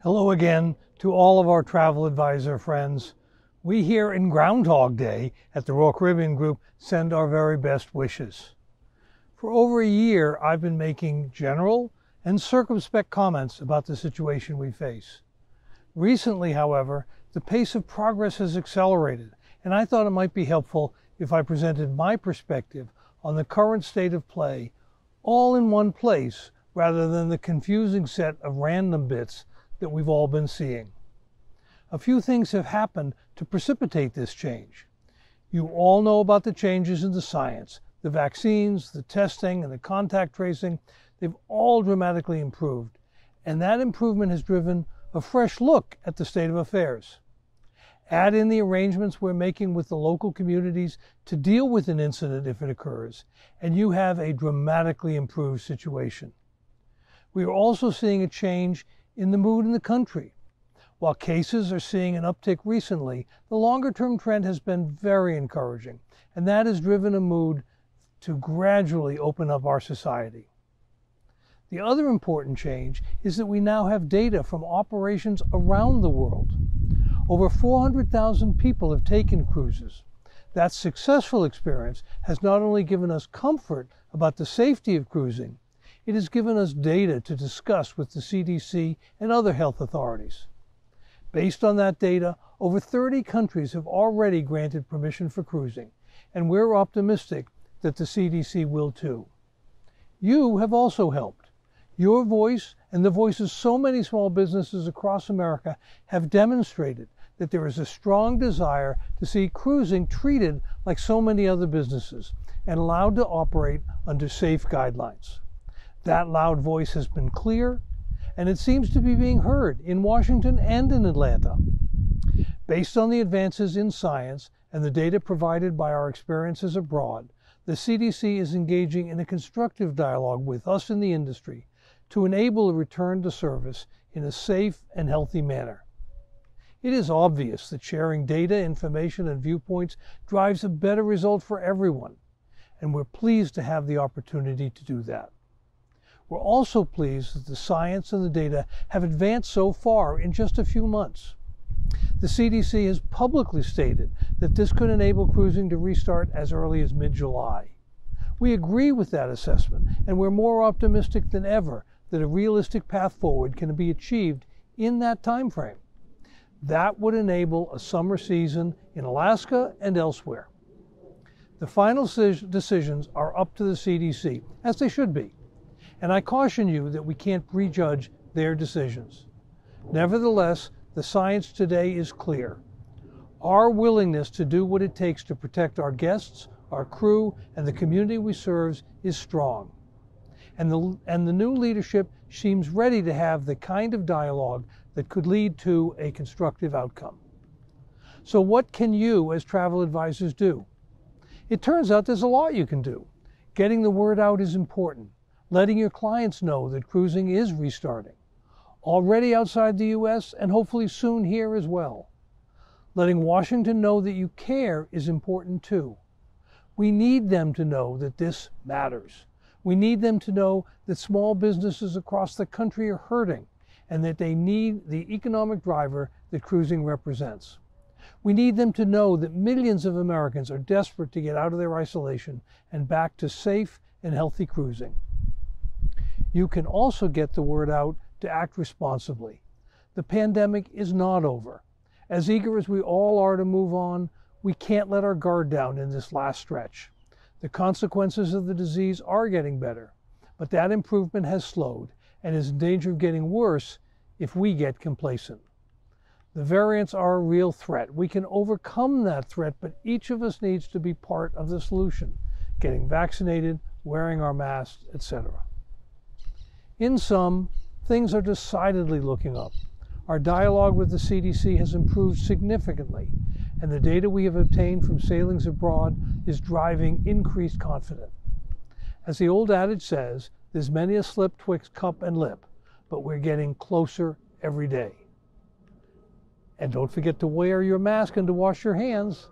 Hello again to all of our travel advisor friends. We here in Groundhog Day at the Royal Caribbean Group send our very best wishes. For over a year, I've been making general and circumspect comments about the situation we face. Recently, however, the pace of progress has accelerated, and I thought it might be helpful if I presented my perspective on the current state of play all in one place rather than the confusing set of random bits that we've all been seeing. A few things have happened to precipitate this change. You all know about the changes in the science, the vaccines, the testing, and the contact tracing. They've all dramatically improved, and that improvement has driven a fresh look at the state of affairs. Add in the arrangements we're making with the local communities to deal with an incident if it occurs, and you have a dramatically improved situation. We are also seeing a change in the mood in the country. While cases are seeing an uptick recently, the longer-term trend has been very encouraging, and that has driven a mood to gradually open up our society. The other important change is that we now have data from operations around the world. Over 400,000 people have taken cruises. That successful experience has not only given us comfort about the safety of cruising, it has given us data to discuss with the CDC and other health authorities. Based on that data, over 30 countries have already granted permission for cruising, and we're optimistic that the CDC will too. You have also helped. Your voice and the voice of so many small businesses across America have demonstrated that there is a strong desire to see cruising treated like so many other businesses and allowed to operate under safe guidelines. That loud voice has been clear, and it seems to be being heard in Washington and in Atlanta. Based on the advances in science and the data provided by our experiences abroad, the CDC is engaging in a constructive dialogue with us in the industry to enable a return to service in a safe and healthy manner. It is obvious that sharing data, information, and viewpoints drives a better result for everyone, and we're pleased to have the opportunity to do that. We're also pleased that the science and the data have advanced so far in just a few months. The CDC has publicly stated that this could enable cruising to restart as early as mid-July. We agree with that assessment, and we're more optimistic than ever that a realistic path forward can be achieved in that time frame. That would enable a summer season in Alaska and elsewhere. The final decisions are up to the CDC, as they should be. And I caution you that we can't prejudge their decisions. Nevertheless, the science today is clear. Our willingness to do what it takes to protect our guests, our crew, and the community we serve is strong. And the new leadership seems ready to have the kind of dialogue that could lead to a constructive outcome. So what can you as travel advisors do? It turns out there's a lot you can do. Getting the word out is important. Letting your clients know that cruising is restarting, already outside the U.S. and hopefully soon here as well. Letting Washington know that you care is important too. We need them to know that this matters. We need them to know that small businesses across the country are hurting and that they need the economic driver that cruising represents. We need them to know that millions of Americans are desperate to get out of their isolation and back to safe and healthy cruising. You can also get the word out to act responsibly. The pandemic is not over. As eager as we all are to move on, we can't let our guard down in this last stretch. The consequences of the disease are getting better, but that improvement has slowed and is in danger of getting worse if we get complacent. The variants are a real threat. We can overcome that threat, but each of us needs to be part of the solution, getting vaccinated, wearing our masks, etc. In sum, things are decidedly looking up. Our dialogue with the CDC has improved significantly, and the data we have obtained from sailings abroad is driving increased confidence. As the old adage says, there's many a slip twixt cup and lip, but we're getting closer every day. And don't forget to wear your mask and to wash your hands.